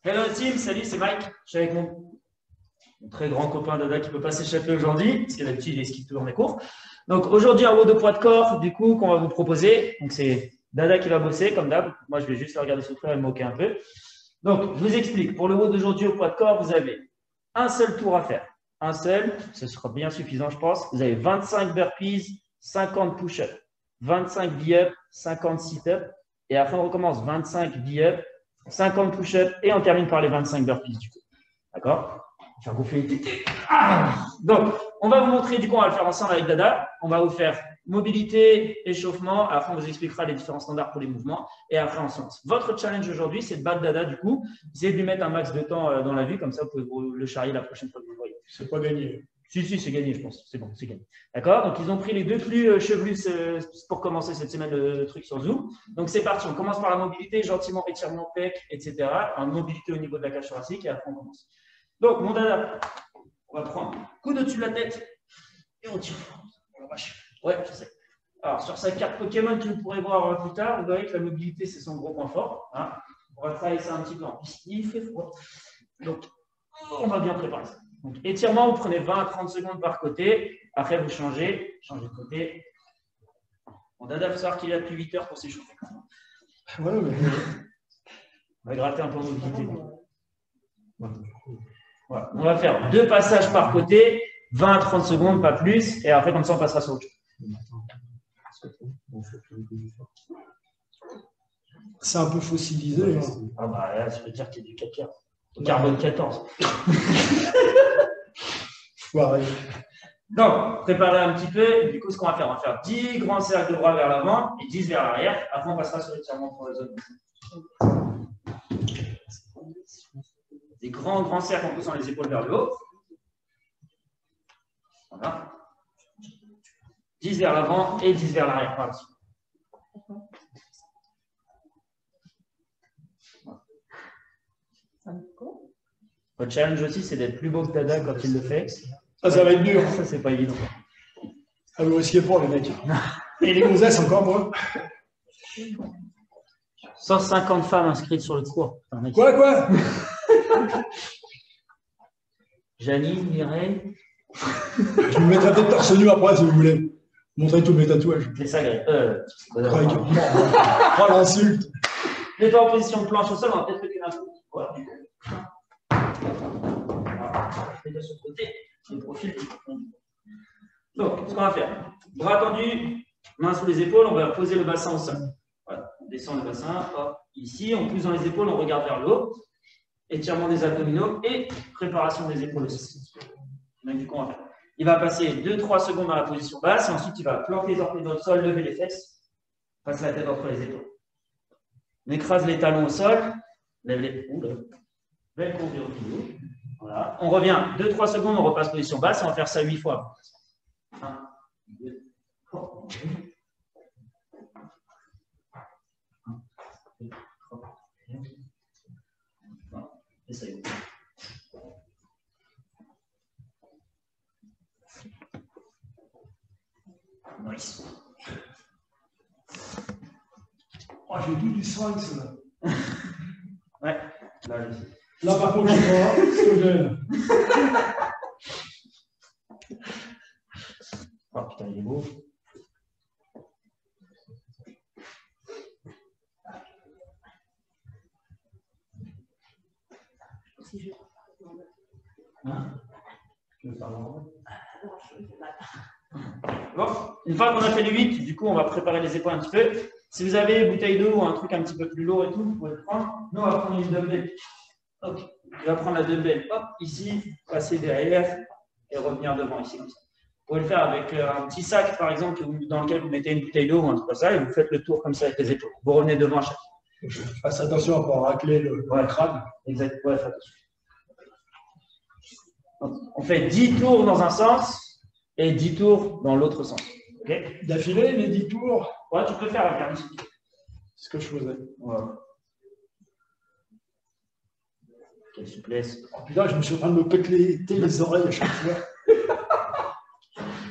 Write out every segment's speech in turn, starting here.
Hello team, salut, c'est Mike. Je suis avec mon très grand copain Dada qui ne peut pas s'échapper aujourd'hui, parce que d'habitude il esquive toujours mes cours. Donc aujourd'hui, un WOD de poids de corps, du coup, qu'on va vous proposer. Donc c'est Dada qui va bosser, comme d'hab. Moi, je vais juste le regarder souffrir et me moquer un peu. Donc, je vous explique. Pour le WOD d'aujourd'hui au poids de corps, vous avez un seul tour à faire. Un seul, ce sera bien suffisant, je pense. Vous avez 25 burpees, 50 push-ups, 25 V-up, 50 sit-up. Et après, on recommence 25 V-up, 50 push-ups et on termine par les 25 burpees du coup. D'accord? Faire gonfler les tétés. Donc, on va vous montrer, du coup, on va le faire ensemble avec Dada. On va vous faire mobilité, échauffement. Après, on vous expliquera les différents standards pour les mouvements. Et après, on se lance. Votre challenge aujourd'hui, c'est de battre Dada, du coup. Essayez de lui mettre un max de temps dans la vue. Comme ça, vous pouvez le charrier la prochaine fois que vous le voyez. C'est pas gagné. Si, c'est gagné, je pense. C'est bon, c'est gagné. D'accord? Donc, ils ont pris les deux plus chevelus pour commencer cette semaine de trucs sur Zoom. Donc, c'est parti. On commence par la mobilité, gentiment, étirement, pec, etc. En mobilité au niveau de la cage thoracique. Et après, on commence. Donc, mon Dada, on va prendre un coup au-dessus de la tête et on tire. Ouais, je sais. Alors, sur sa carte Pokémon que vous pourrez voir plus tard, vous voyez que la mobilité, c'est son gros point fort. Hein. On va travailler ça un petit peu en piscine. Il fait froid. Donc, on va bien préparer ça. Donc, étirement, vous prenez 20 à 30 secondes par côté. Après, vous changez de côté. Mon Dada, il faut savoir qu'il a depuis 8 heures pour s'échauffer. Ouais, mais... On va gratter un peu en mobilité. Voilà. On va faire 2 passages par côté, 20 à 30 secondes, pas plus. Et après, comme ça, on passera sur autre chose. C'est un peu fossilisé. Hein. Ah bah là, ça veut dire qu'il y a du caca. Carbone 14. Ouais. Donc, préparez un petit peu. Du coup, ce qu'on va faire, on va faire 10 grands cercles de bras vers l'avant et 10 vers l'arrière. Après, on passera sur l'étirement pour la zone. Des grands cercles en poussant les épaules vers le haut. Voilà. 10 vers l'avant et 10 vers l'arrière par dessus. Votre challenge aussi, c'est d'être plus beau que Dada quand il le fait. Ça va être dur. Ça, c'est pas évident. Ah, vous risquez pas, les mecs. Et les gonzesses, encore moi. 150 femmes inscrites sur le cours. Quoi Janine, Mireille. Je me mettrai peut-être torse nu après, si vous voulez. Montrer tous mes tatouages. C'est ça, Greg. Oh, l'insulte. Mets-toi en position de planche au sol, on va peut-être faire un peu. Voilà. De ce côté, le profil. Donc, ce qu'on va faire, bras tendus, mains sous les épaules, on va poser le bassin au sol. Voilà, on descend le bassin, hop, ici, on pousse dans les épaules, on regarde vers le haut, étirement des abdominaux et préparation des épaules aussi. Donc, du coup, on va faire. Il va passer 2-3 secondes dans la position basse, et ensuite il va planter les orteils dans le sol, lever les fesses, passer la tête entre les épaules. On écrase les talons au sol, lève les. Belle courbe du recul. Voilà. On revient 2-3 secondes, on repasse position basse, on va faire ça 8 fois. 1, 2, 3. 1, 2, 3, 4. Essayez. Nice. Oh, j'ai tout du sphinx, là. Ouais, là, je sais. Là, par contre, je sais pas, c'est ce que j'aime. Oh putain, il est beau. Hein? Tu veux faire l'envoi? Bon, une fois qu'on a fait les 8, du coup, on va préparer les épaules un petit peu. Si vous avez une bouteille d'eau ou un truc un petit peu plus lourd et tout, vous pouvez le prendre. Nous, on va prendre une dumbbell. Ok. Il va prendre la dumbbell, hop, ici, passer derrière et revenir devant ici. Comme ça. Vous pouvez le faire avec un petit sac, par exemple, dans lequel vous mettez une bouteille d'eau ou un truc comme ça, et vous faites le tour comme ça avec les épaules. Vous revenez devant à chaque fois. Je fasse attention à ne pas racler le crâne. Exact. Ouais, faites attention. Donc, on fait 10 tours dans un sens et 10 tours dans l'autre sens. Okay. D'affilée, les 10 tours. Ouais, tu peux faire la garde. C'est ce que je faisais. Voilà. Quelle souplesse. Oh putain, je me suis en train de me péter les oreilles à chaque fois.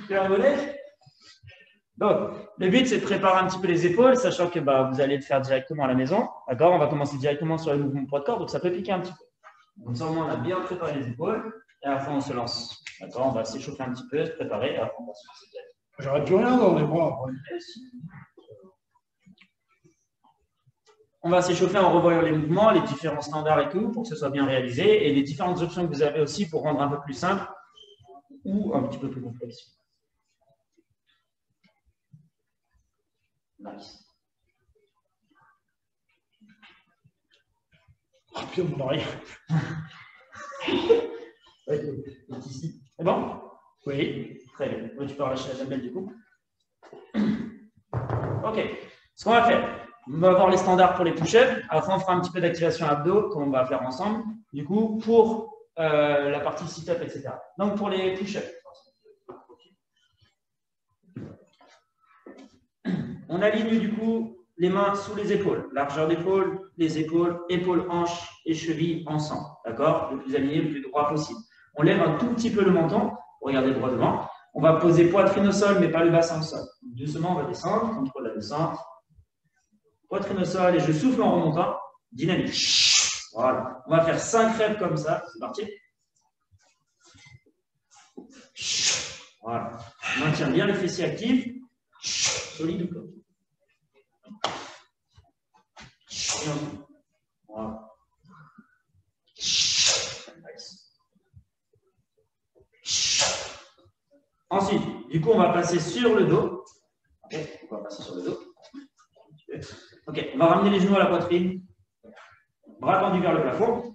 Tu as un bonnet? Donc, le but, c'est de préparer un petit peu les épaules, sachant que vous allez le faire directement à la maison. D'accord? On va commencer directement sur les mouvements poids de corps, donc ça peut piquer un petit peu. Donc, ça, au moins, on a bien préparé les épaules. Et à la fin, on se lance. D'accord? On va s'échauffer un petit peu, se préparer. Et à la fin, on va se lancer direct. J'aurais plus rien dans les bras après. On va s'échauffer en revoyant les mouvements, les différents standards et tout, pour que ce soit bien réalisé, et les différentes options que vous avez aussi pour rendre un peu plus simple ou un petit peu plus complexe. Nice. Ah, putain, mon oreille. C'est bon? Oui, très bien. Tu peux relâcher la jambe du coup. Ok. Ce qu'on va faire, on va voir les standards pour les push-ups. Après, on fera un petit peu d'activation abdos qu'on va faire ensemble. Du coup, pour la partie sit-up, etc. Donc, pour les push-ups. On aligne du coup les mains sous les épaules. Largeur d'épaule, les épaules, épaules, hanches et chevilles ensemble. D'accord? Le plus aligné, le plus droit possible. On lève un tout petit peu le menton. Regardez droit devant. On va poser poitrine au sol, mais pas le bassin au sol. Doucement, on va descendre. Contrôle la descente. Poitrine au sol et je souffle en remontant. Dynamique. Voilà. On va faire 5 reps comme ça. C'est parti. Voilà. On maintient bien le fessier actif. Solide ou pas. Voilà. Ensuite, du coup, on va passer sur le dos. Okay. On va passer sur le dos. Ok, on va ramener les genoux à la poitrine. Bras tendus vers le plafond.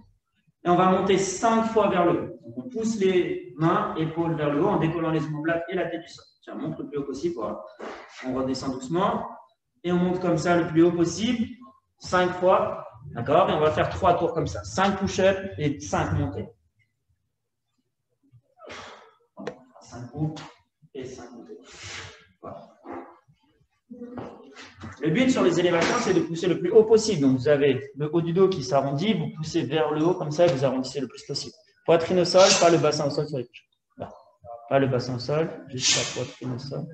Et on va monter 5 fois vers le haut. Donc, on pousse les mains, épaules vers le haut en décollant les omoplates et la tête du sol. Tiens, monte le plus haut possible. Voilà. On redescend doucement. Et on monte comme ça le plus haut possible. 5 fois. D'accord? Et on va faire 3 tours comme ça. 5 push-ups et 5 montées. 5 coups et 5 montées. Voilà. Le but sur les élévations, c'est de pousser le plus haut possible. Donc, vous avez le haut du dos qui s'arrondit, vous poussez vers le haut comme ça et vous arrondissez le plus possible. Poitrine au sol, pas le bassin au sol sur les couches. Pas le bassin au sol, juste la poitrine au sol.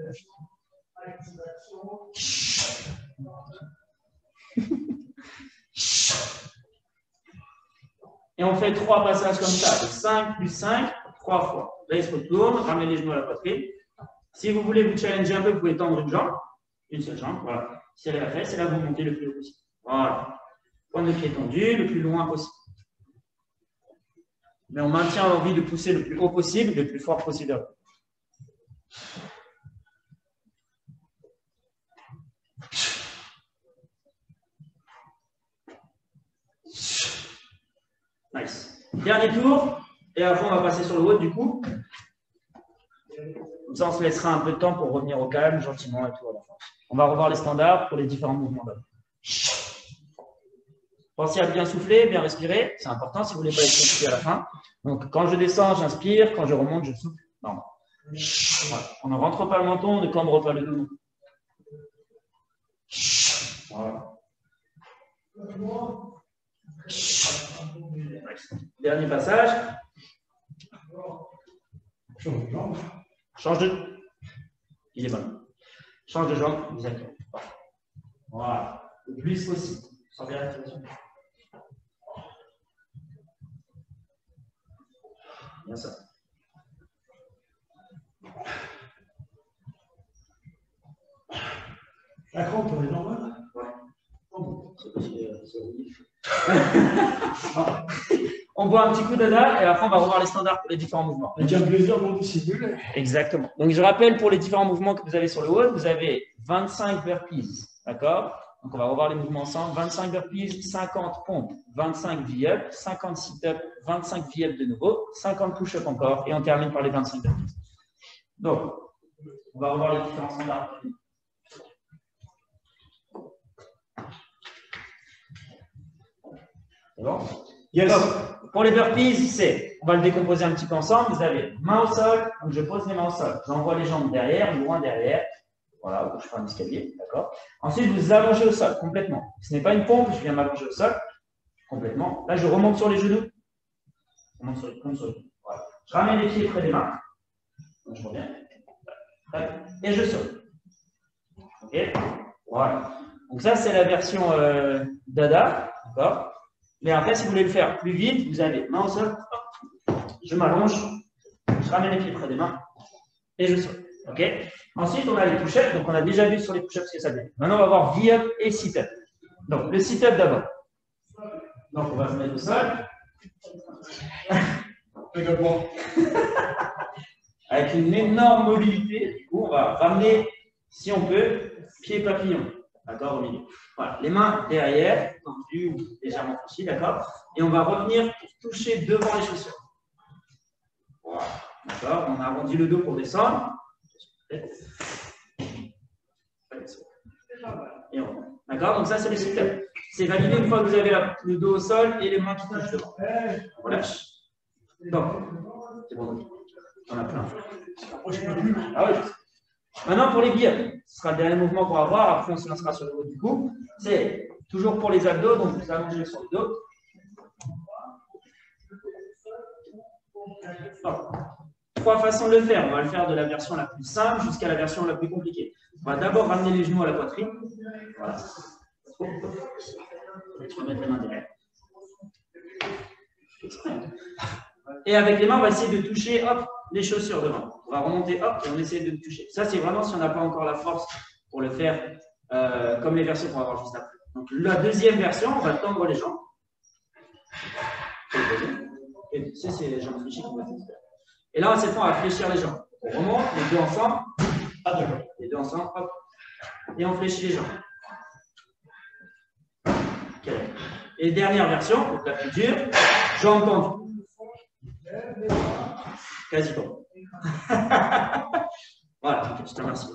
Et on fait 3 passages comme ça, de 5 plus 5, 3 fois. Là, il se retourne, ramenez les genoux à la poitrine. Si vous voulez vous challenger un peu, vous pouvez tendre une jambe, une seule jambe, voilà. Serrez la fesse et là, vous montez le plus haut possible. Voilà. Point de pied tendu, le plus loin possible. Mais on maintient l'envie de pousser le plus haut possible, le plus fort possible. Nice. Dernier tour, et après on va passer sur le haut du coup. Comme ça, on se laissera un peu de temps pour revenir au calme, gentiment et tout à la fin. On va revoir les standards pour les différents mouvements d'abord. Pensez à bien souffler, bien respirer. C'est important si vous voulez pas être fatigué à la fin. Donc, quand je descends, j'inspire. Quand je remonte, je souffle. Non. Voilà. On ne rentre pas le menton, on ne cambre pas le dos. Voilà. Dernier passage. Change de. Il est bon. Change de jambe. Exactement. Voilà. Le plus possible. Sans bien l'activation. Bien ça. La crampe, elle est normale? Ouais. On boit un petit coup d'ADA et après on va revoir les standards pour les différents mouvements. Avec un plaisir non dissimulé. Exactement. Donc je rappelle pour les différents mouvements que vous avez sur le haut, vous avez 25 burpees. D'accord? Donc on va revoir les mouvements ensemble. 25 burpees, 50 pompes, 25 V-up, 50 sit-up, 25 V-up de nouveau, 50 push-up encore et on termine par les 25 burpees. Donc, on va revoir les différents standards. C'est bon? Yes. Donc, pour les burpees, on va le décomposer un petit peu ensemble. Vous avez main au sol, donc je pose les mains au sol. J'envoie les jambes derrière, loin derrière. Voilà, je fais un escalier, d'accord. Ensuite, vous allongez au sol complètement. Ce n'est pas une pompe, je viens m'allonger au sol complètement. Là, je remonte sur les genoux. Je remonte sur les genoux. Voilà. Je ramène les pieds près des mains. Donc, je reviens. Et je saute. Ok, voilà. Donc ça, c'est la version dada, d'accord. Mais après, si vous voulez le faire plus vite, vous avez main au sol, je m'allonge, je ramène les pieds près des mains et je saute. Ok. Ensuite, on a les push-ups. Donc, on a déjà vu sur les push-ups ce que ça donne. Maintenant, on va voir V-up et sit-up. Donc, le sit-up d'abord. Donc, on va se mettre au sol. Avec une énorme mobilité. Du coup, on va ramener, si on peut, pied papillon. D'accord, au milieu. Voilà. Les mains derrière, tendues ou légèrement franchies, d'accord. Et on va revenir pour toucher devant les chaussures. Voilà. D'accord. On a arrondi le dos pour descendre. Et on... D'accord. Donc ça, c'est le sit-up. C'est validé une fois que vous avez le dos au sol et les mains qui touchent devant. On relâche. Donc, c'est bon. On a plein. Ah oui, je sais. Maintenant, pour les biais, ce sera le dernier mouvement qu'on va voir. Après, on se lancera sur le haut du cou. C'est toujours pour les abdos, donc vous allongez sur le dos. Alors, 3 façons de le faire. On va le faire de la version la plus simple jusqu'à la version la plus compliquée. On va d'abord ramener les genoux à la poitrine. Voilà. Je vais mettre les mains derrière. Et avec les mains, on va essayer de toucher hop, les chaussures devant. On va remonter hop, et on essaie de toucher. Ça, c'est vraiment si on n'a pas encore la force pour le faire comme les versions qu'on va voir juste après. Donc, la deuxième version, on va tendre les jambes. Et tu sais, c'est les jambes fléchies qu'on va faire. Et là, cette fois, on va fléchir les jambes. On remonte, les deux ensemble. Les deux ensemble, hop. Et on fléchit les jambes. Okay. Et dernière version, donc la plus dure, jambes tendues. Quasi bon. Voilà, je te remercie.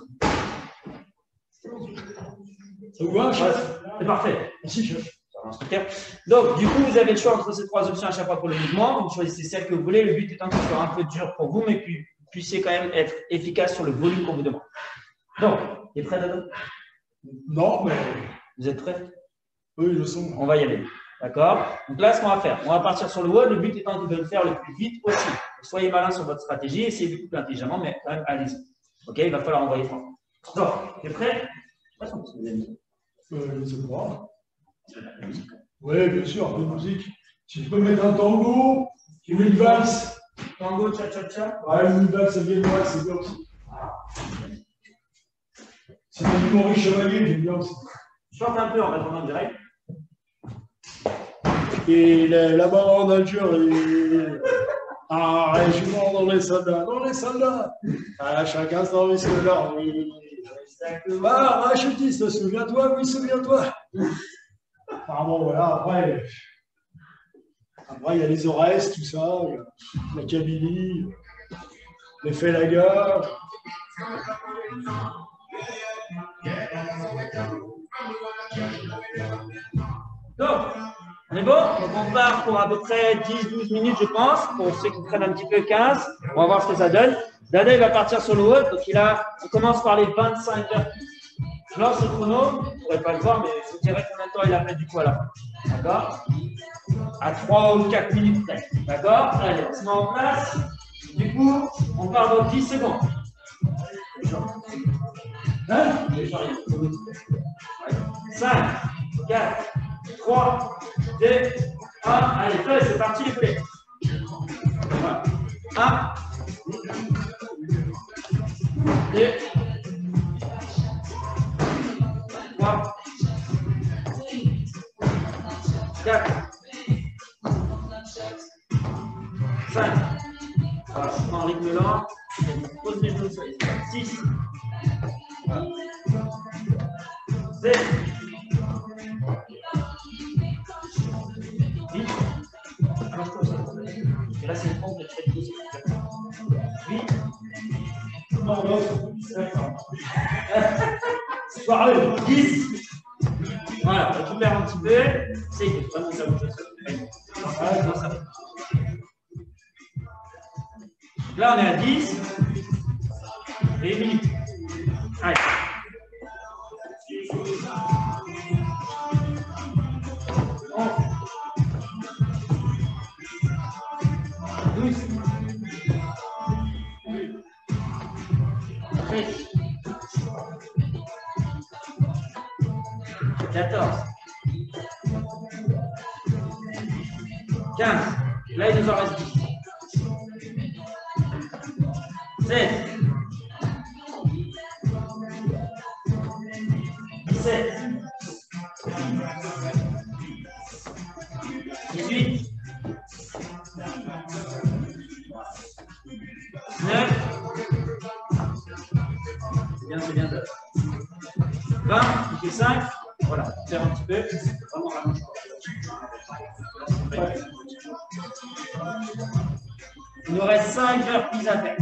Ça vous va, chef? C'est parfait. Merci, chef. Donc, du coup, vous avez le choix entre ces 3 options à chaque fois pour le mouvement. Vous choisissez celle que vous voulez. Le but étant que ce soit un peu dur pour vous, mais que vous puissiez quand même être efficace sur le volume qu'on vous demande. Donc, tu es prêt, Dado? Non, mais. Vous êtes prêts? Oui, je le sens. On va y aller. D'accord? Donc là, ce qu'on va faire, on va partir sur le haut. Le but étant de le faire le plus vite possible. Soyez malin sur votre stratégie. Essayez de couper intelligemment, mais quand même, allez-y. OK? Il va falloir envoyer fort. Donc, tu es prêt? Je sais pas si vous avez mis. C'est moi. Oui, bien sûr, un peu de musique. Si tu peux mettre un tango, tu mets une valse. Tango, cha-cha-cha. Ouais, une valse, ça vient de moi, c'est bien aussi. C'est un Maurice Chevalier, j'aime bien aussi. Je chante un peu en répondant en direct. Et là-bas en Algérie, un régiment dans les soldats, à chacun son risque de leur vie. Ah, rachetiste, souviens-toi, oui, souviens-toi. Bon, voilà, après, il y a les Aurès, tout ça, la Kabylie, les Félaga. Donc, on est bon? Donc, on part pour à peu près 10-12 minutes, je pense, pour ceux qui prennent un petit peu 15. On va voir ce que ça donne. Dada, il va partir sur le haut. Donc, on commence par les 25 heures. Je lance le chrono. Vous ne pourrez pas le voir, mais je vous dirai combien de temps il a fait du coup à la fin. D'accord? À 3 ou 4 minutes près. D'accord? Allez, on se met en place. Du coup, on part dans 10 secondes. Hein? 5, 4, 3, 2, 1. Allez, c'est parti les poulets. Voilà. 1, 2, 3, 4, 5. Voilà, je prends un rythme lent. Je pose les genoux sur les 6. 7. 8. Alors, et là, c'est le pompe de très 12. 8. Non, non, c'est pareil. 10. Voilà, on récupère un petit peu. C'est vraiment ça bouge. Là, on est à 10. Et 1 minute. Allez. 12. 13. 15. Là, il nous en reste 10. 16. 17. 18. 19. C'est bien. 20, il fait 5. Voilà, faire un petit peu. Il nous reste 5 burpees à faire.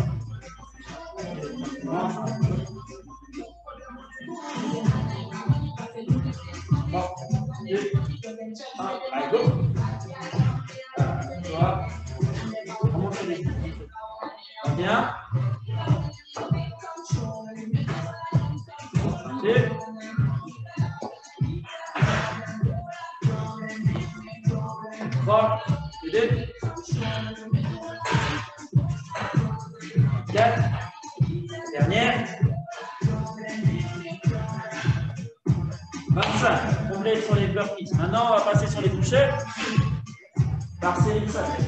Bon, deux, un, allez, go. Voilà, remonte les pieds. Bien. Deux. 3, 2, 4, dernière, 25, complet sur les burpees. Maintenant, on va passer sur les push-ups. Par série, ça fait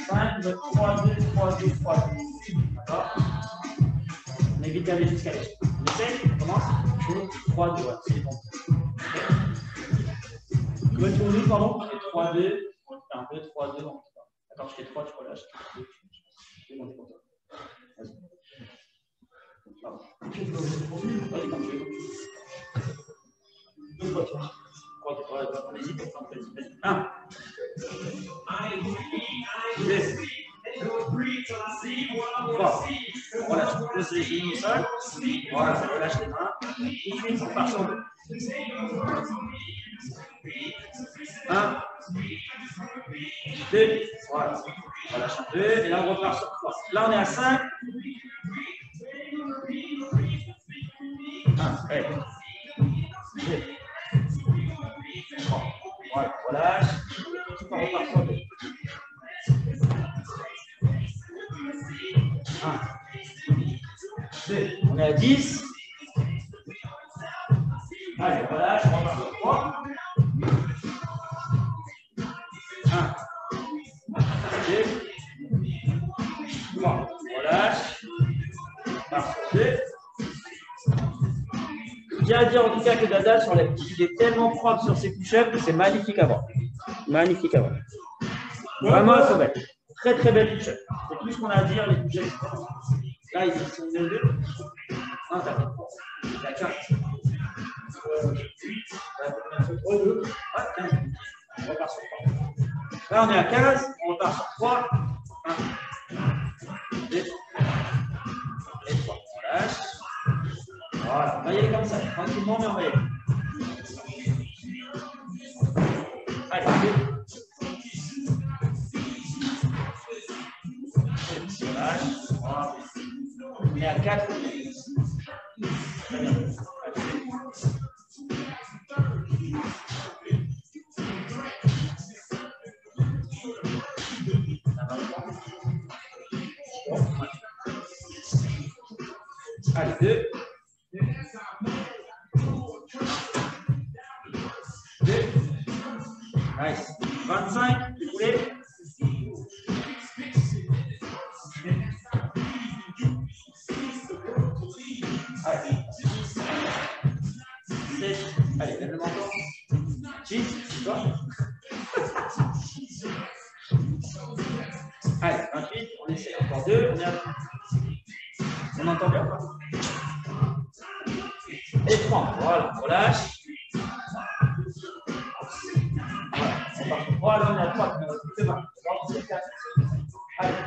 5, 3, 2, 3, 2, 3, 2. D'accord. On évite d'aller jusqu'à l'échelle. On essaie, on commence. 3, 2, ouais, c'est bon. Combien de minutes, pardon 3, 2. Un peu 3, 2, non. D'accord, je fais 3, tu relâches. C'est bon, c'est bon. Vas-y. Vas-y, comme tu veux. 2 fois, toi. 3, on hésite, on fait 1. 2. 3. Relâche, pose les genoux au sol. Voilà, relâche les mains. Ensuite, on part sur 2. 1. 2, voilà. On relâche un peu, et là on repart sur 3. Là on est à 5. 1, allez. 2, 3. Voilà, relâche. On repart sur 2. 1, 2, on est à 10. Allez, relâche, on repart sur 3. 1, 2, 3, relâche, part sur 2. Je tiens à dire en tout cas que Dada, il est tellement propre sur ses push-ups, c'est magnifique à voir. Magnifique à voir. Vraiment, il faut mettre. Très très belle push-up. C'est tout ce qu'on a à dire, les push-ups. Là, ils sont 2. 1, d'accord. Il y a 15. 8. 2. 15. On repart sur 3. Là, on est à 15, on repart sur 3. 1, 2, et 3. On lâche. Voilà, on va y aller comme ça. Tranquillement, mais on va y aller. Allez, 2. On lâche. Voilà. On est à 4. Très bien. Allez, 2. 2. Nice. 25, vous voulez? Allez. 7. Allez, lève le menton. 6. Toi. Allez, 28. On essaie encore 2. On est à 20. On entend bien ou pas? Et 30. Voilà, on relâche. Voilà, on est à 3. C'est bon. Allez.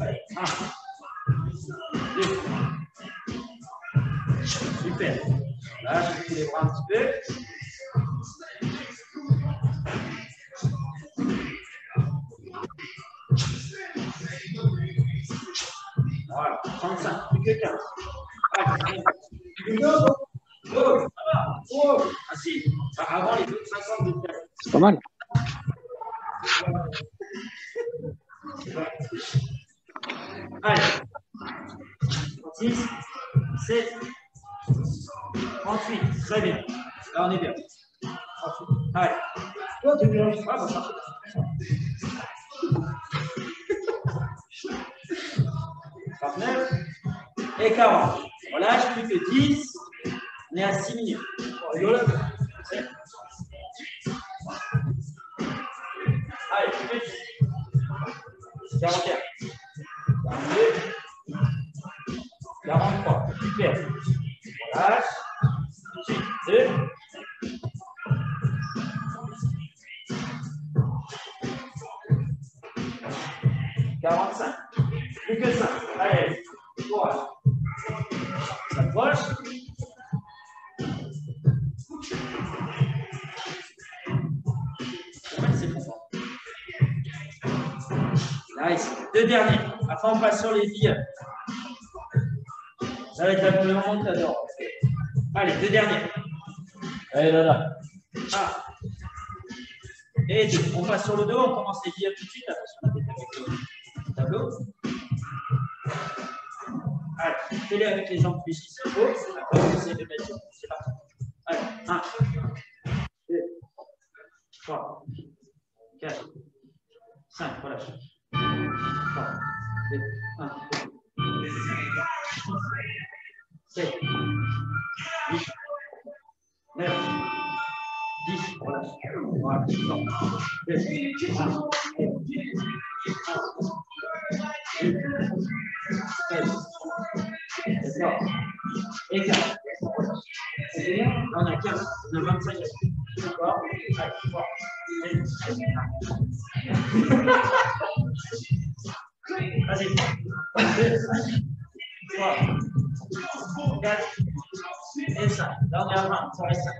Allez, 1. 2. Super. Là, je fais les bras un petit peu. Voilà, 35, plus que 15. Allez, go, ça va. Oh, assis. Avant les autres 50 de faire. C'est pas mal. Allez. 36, 7, 38. Très bien. Là, on est bien. 38. Allez. Toi, t'es bien. Ah, bah, ça. 39 et 40. On lâche plus que 10. On est à 6 minutes. On rigole. Allez, plus que 10. 41. 42. 43. Super. On lâche. Tout de suite. 2. 45. Plus que 5. Allez, courage. On s'approche. C'est bon. Nice. 2 derniers. Après, on passe sur les billes. Ça va être le moment que tu adores. Allez, 2 derniers. Allez, là. 1. Et 2. On passe sur le dos. On commence les billes tout de suite. Attention, on avec le tableau. Allez, fais-les avec les jambes fléchies s'il faut. Après, on essaie de mettre. C'est parti. Allez, 1, 2, 3, 4, 5, relâche. 3, 2, 1, 7, 8, 9, 10, relâche. Voilà, 2, 1, et 40. C'est bien. Là, on a 15. On a 25. D'accord. Allez, 3. Vas-y. 2, 3, 4 et 5. Là, on est à 20. Ça reste 5.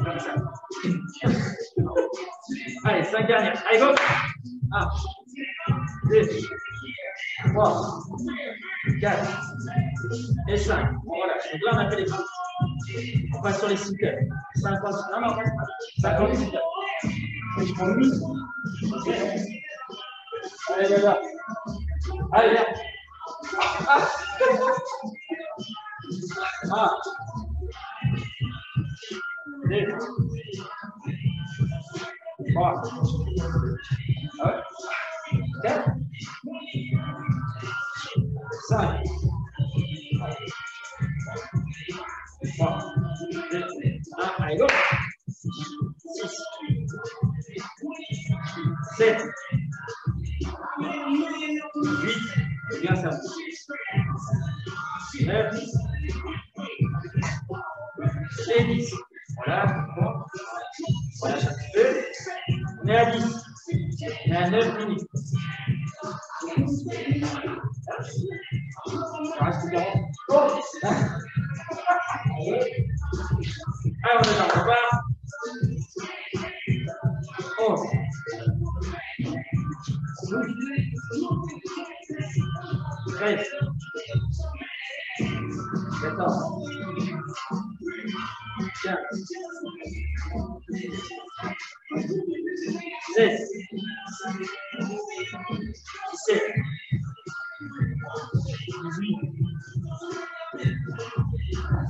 25. Allez, 5 dernières. Allez, go. 1, 2, 3, 4 et 5. Voilà. Donc là, on a fait les 20. On passe sur les 6 heures. 50. Non, non, 50 6 heures. Je prends le 8. Allez, là. Allez, là. Ah. 2, 3, 4, 5, 3, 2, 1, allez, go. 6, 7, 8, c'est bien ça. 9 et 10. Voilà, bon. Voilà, un petit peu. On est à 10. On est à 9 minutes. Ça reste 40. Oh. Allez, on est là, on repart. 11. 13. 14. 15. 16. 17. 18.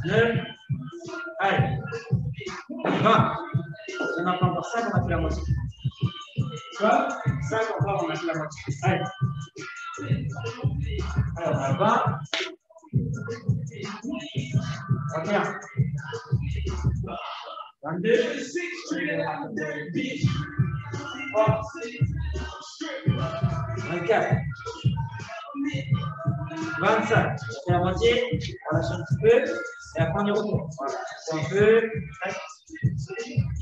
19. Allez. 20. On a pas encore 5, on a fait la moitié. Quoi 5 encore, on a fait la moitié. Allez. Alors, on a 20. 21. 22. 23. 24. 25. On fait la moitié. On lâche un petit peu. Et après, on y retourne. Voilà. C'est un peu.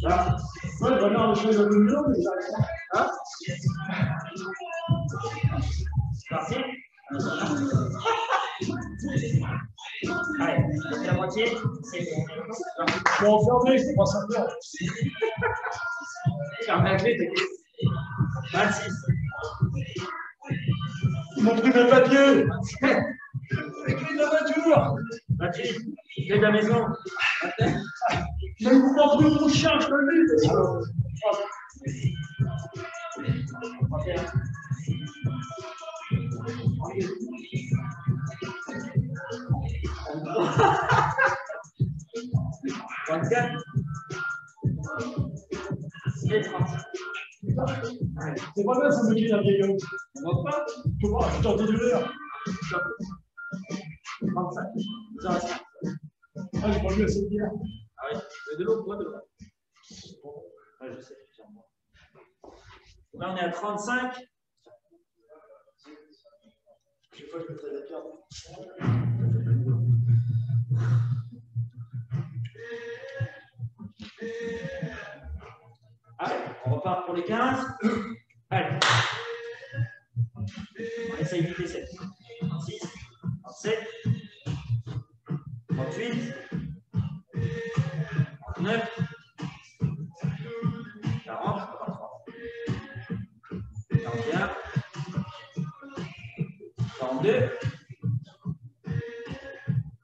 Là. Ouais, vraiment, je vais le mieux, mais Hein? C'est parti. Allez, on fait la moitié. C'est bon. je suis enfermé, je ne peux pas sortir. Ferme la clé, t'inquiète. 26. Ils m'ont pris mes papiers. Les clés de la voiture. 28. Clé de la maison. Mais vous m'en pris mon chien, je le dis. 31. 24. et 30. C'est pas bien, ça me dit la vieille homme. On monte pas. Tu vois, je t'entends de l'air. 35. Ça reste. Ah, j'ai pas vu assez de bière. Ah oui, de l'eau, bois de l'eau. Ouais, je sais. Là, on est à 35. Chaque fois, je mettrai la carte. Allez, on repart pour les 15. Allez. On essaye 8 et 7. 36, 37, 38, 39, 40, 41, 42,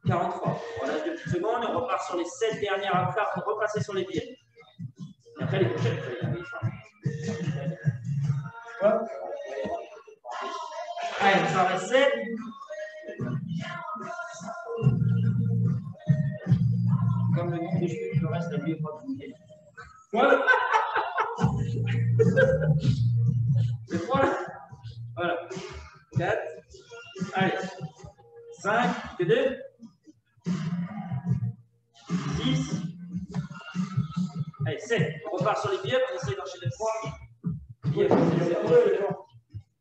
43. On lâche 2 petites secondes et on repart sur les 7 dernières à faire pour repasser sur les billets. Et après, les prochaines, il faut les garder. Allez, ça reste 7. Comme le nombre de cheveux, le reste, lui, est pas bouillé. Voilà. C'est 3 là. Voilà. 4. Allez. 5. Que 2. 10. Allez, 7. On repart sur les billets, on essaye d'enchaîner 3.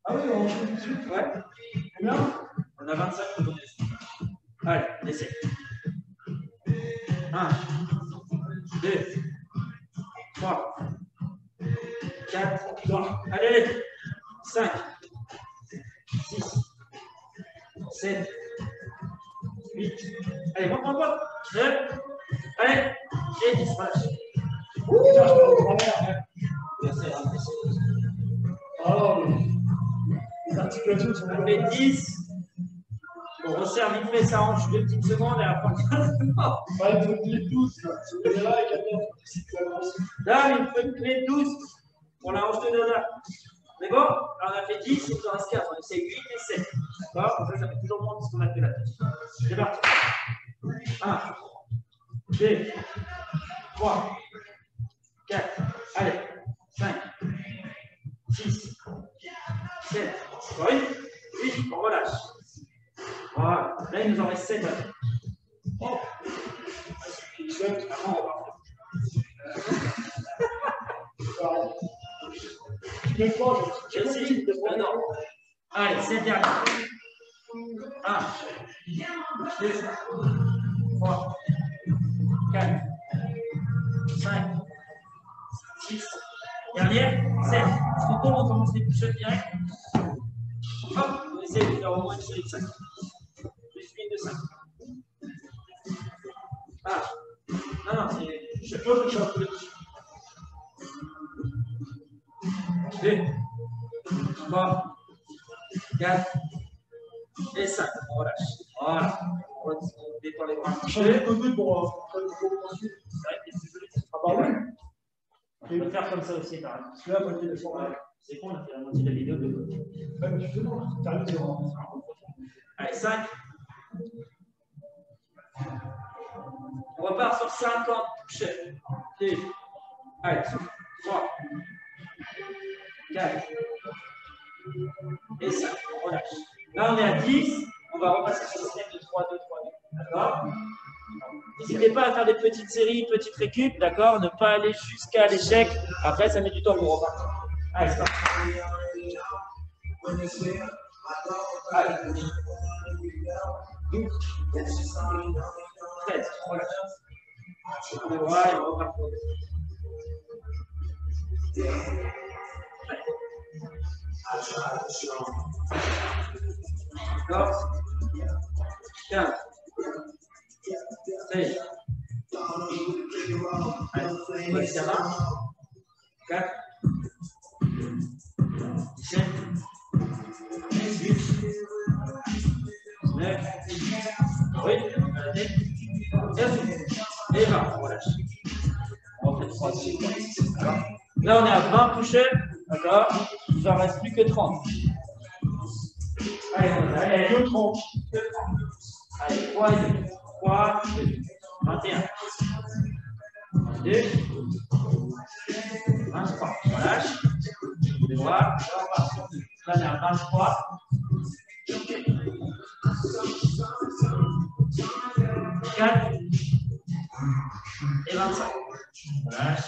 Ah oui, on enchaîne tout de suite. Ouais. Combien? On a 25 secondes. Allez, on essaie. 1, 2, 3, 4, allez, 5, 6, 7, 8, allez, monte, 9, allez, et 10, relâche. Alors, les articulations sont on fait 10. On resserre vite fait sa hanche 2 petites secondes et après on il faut que les tous, là. C'est là et 14. là, il faut une clé douce pour la hanche de Dada. C'est bon? Alors on a fait 10, il nous en reste 4. On essaie 8 et 7. D'accord? Comme ça fait toujours moins que ce qu'on a fait là. C'est parti. 1, 2, 3, 4, allez, 5, 6, 7, 8, on relâche. Voilà, là il nous en reste 7. Oh. 7, on va. Non. Allez, 7 derniers. 1, 2, 3, 4, 5, 6, dernière, 7. Parce que comme on commence les push-ups direct, hop, on essaie de faire au moins une série de 5. Plus une de 5. Ah, non, c'est. Je peux le shot. 2, 3, 4 et 5. On relâche. Voilà. On détend les bras un petit peu. Pour c'est vrai que c'est joli. Ah bah ouais. On peut le faire comme ça aussi, par exemple. là, moi, il est fort. C'est con, on a fait la moitié de la vidéo de l'autre côté. Allez, 5. On repart sur 50 push-ups. 2. Allez, 3. 4. Et 5. On relâche. Là, on est à 10. On va repasser sur le système de 3, 2, 3, 2. D'accord? N'hésitez pas à faire des petites séries, petites récup, d'accord? Ne pas aller jusqu'à l'échec. Après, ça met du temps pour repartir. Allez, c'est parti. Allez. 12. 13. Relâche. On est droit et on repart pour le d'accord? 15. 16. Allez, 4. 17. 18. 19. Oui, et 20. On relâche. On refait 3. Là, on est à 20 push-ups. D'accord? Il ne en reste plus que 30. Allez, 2, 30. Allez, 3 et 2. 3, 2, 21. 22. 23. Voilà, là, on part sur là, on est à 23. 4 et 25. Relâche.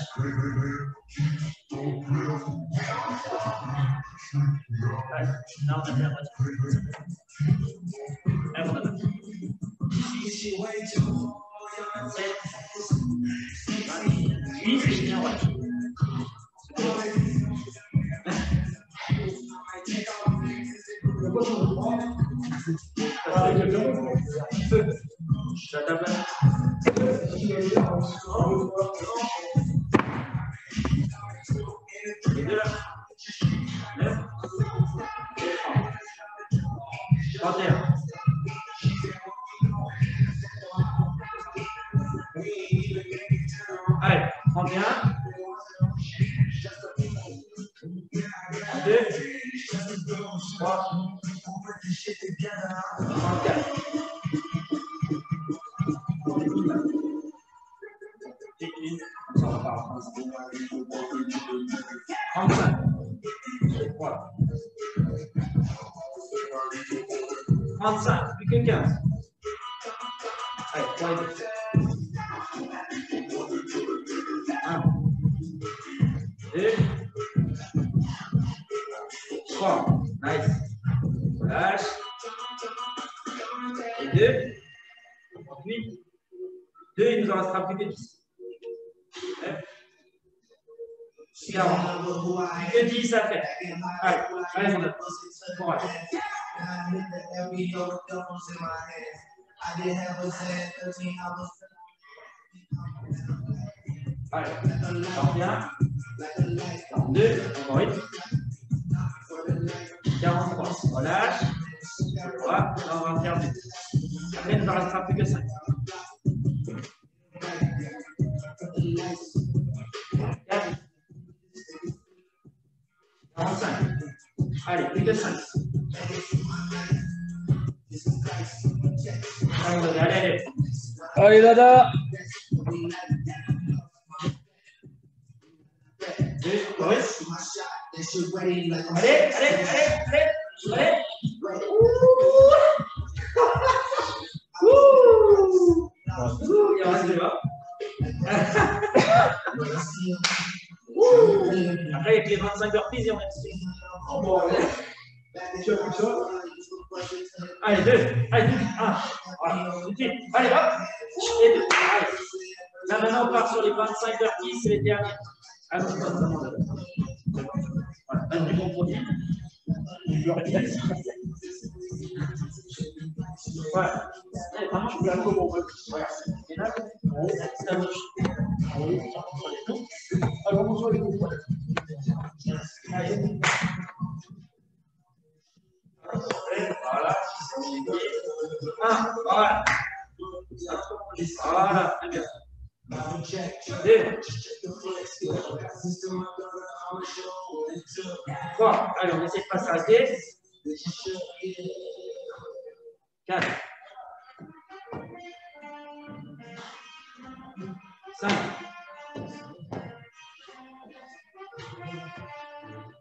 Allez, là, on a fait la moitié. Allez, on a fait. 7, 8, et on relâche. Je tape là. Les deux là. 9. 31. Allez, 31. 2. 3. 34. 35. 35, plus que 15. Allez, 3 et 2. 1, 2, 3. Nice. Relâche. Et 2. 8. 2, il nous en restera plus que 10. 9. 40. Plus que 10 à faire. Allez, allez, on a. Courage. Allez, 41, 42, encore 8, 43, relâche, voilà, là on va faire 2. Après, il ne restera plus que 5. 4, 45, allez, plus que 5. Allez, allez. Allez, Dada. 2, allez, allez, allez, allez. Il en reste 2 là. Après, avec les 25 burpees, il en reste 6. Allez, 2, allez, 1. Voilà, tout de suite. Allez, hop. Et 2. Allez. Là, maintenant, on part sur les 25 burpees, c'est les derniers. Ah non, pas vraiment. Voilà, pas du bon produit. Voilà. Allez, vraiment, je peux la comment on veut. Voilà. Et là, c'est à gauche. Alors, on voit les coups. Allez. Voilà. 1, voilà. Voilà, très bien. 2. 3. Allez, on essaie de ne pas s'arrêter. 4. 5.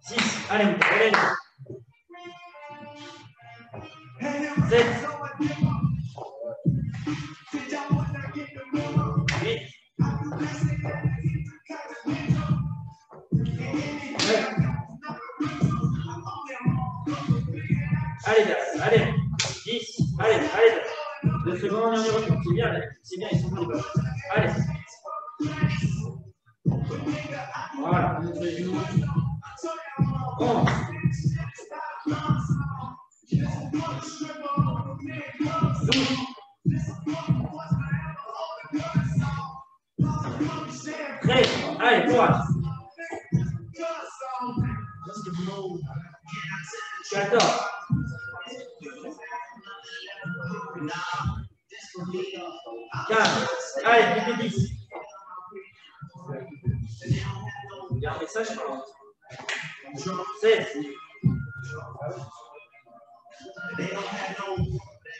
6. Allez, on relève. 7. 8. 9. Allez, allez. 10. Allez, allez. 2 secondes, on y retourne. C'est bien, c'est bien, ils sont pas les bas. Allez. Voilà. 11. 12. 13. Allez, courage. 14. 15. Allez, plus que 10. Il y a un message par là. 16.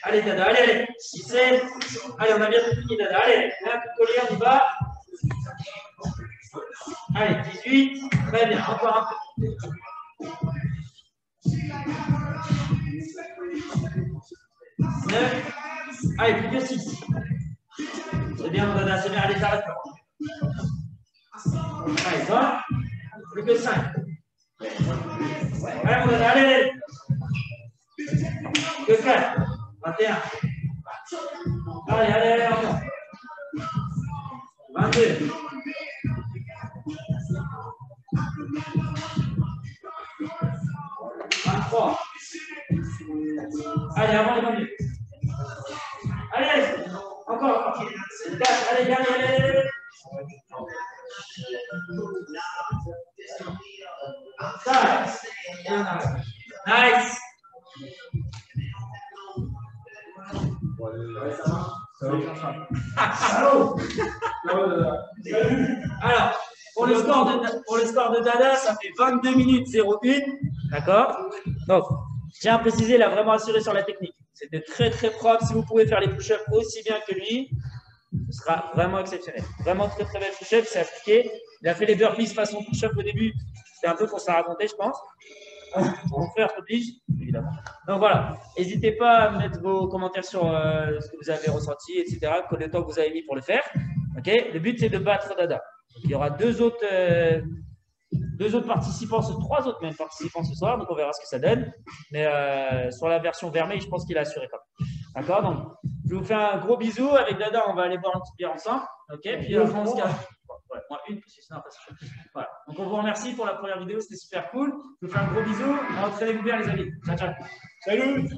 Allez, Dada, allez, allez. 17. Allez, on a bien fini, Dada. Allez, un coup de collier, on y va. Allez, 18. Très bien, encore un peu. 9. Allez, plus que 6. C'est bien, Dada, c'est bien. Allez, t'arrêtes pas. Allez, 20. Plus que 5. Allez, mon Dada, allez. Que 4. 21. Allez, allez, encore. 22. 23. Allez, avant les 20 minutes. Allez, encore. 4. Allez, allez. 5. Et on arrête. Nice. Alors, pour le score de Dada, ça fait 22 minutes 01. D'accord? Donc, je tiens à préciser, il a vraiment assuré sur la technique. C'était très très propre. Si vous pouvez faire les push-ups aussi bien que lui, ce sera vraiment exceptionnel. Vraiment très très belle push-up, c'est appliqué. Il a fait les burpees façon push-up au début. C'était un peu pour se raconter, je pense. Mon frère oblige, évidemment. Donc voilà, n'hésitez pas à mettre vos commentaires sur ce que vous avez ressenti, etc. Le temps que vous avez mis pour le faire. Okay, le but, c'est de battre Dada. Donc, il y aura deux autres participants, trois autres même participants ce soir. Donc on verra ce que ça donne. Mais sur la version vermeille, je pense qu'il a assuré quand même. D'accord? Donc je vous fais un gros bisou. Avec Dada, on va aller boire une petite bière ensemble. Ok? Puis on se calme. Ouais, moi une, parce que sinon, voilà. Donc, on vous remercie pour la première vidéo, c'était super cool. Je vous fais un gros bisou. Entraînez-vous bien, les amis. Ciao, ciao. Salut!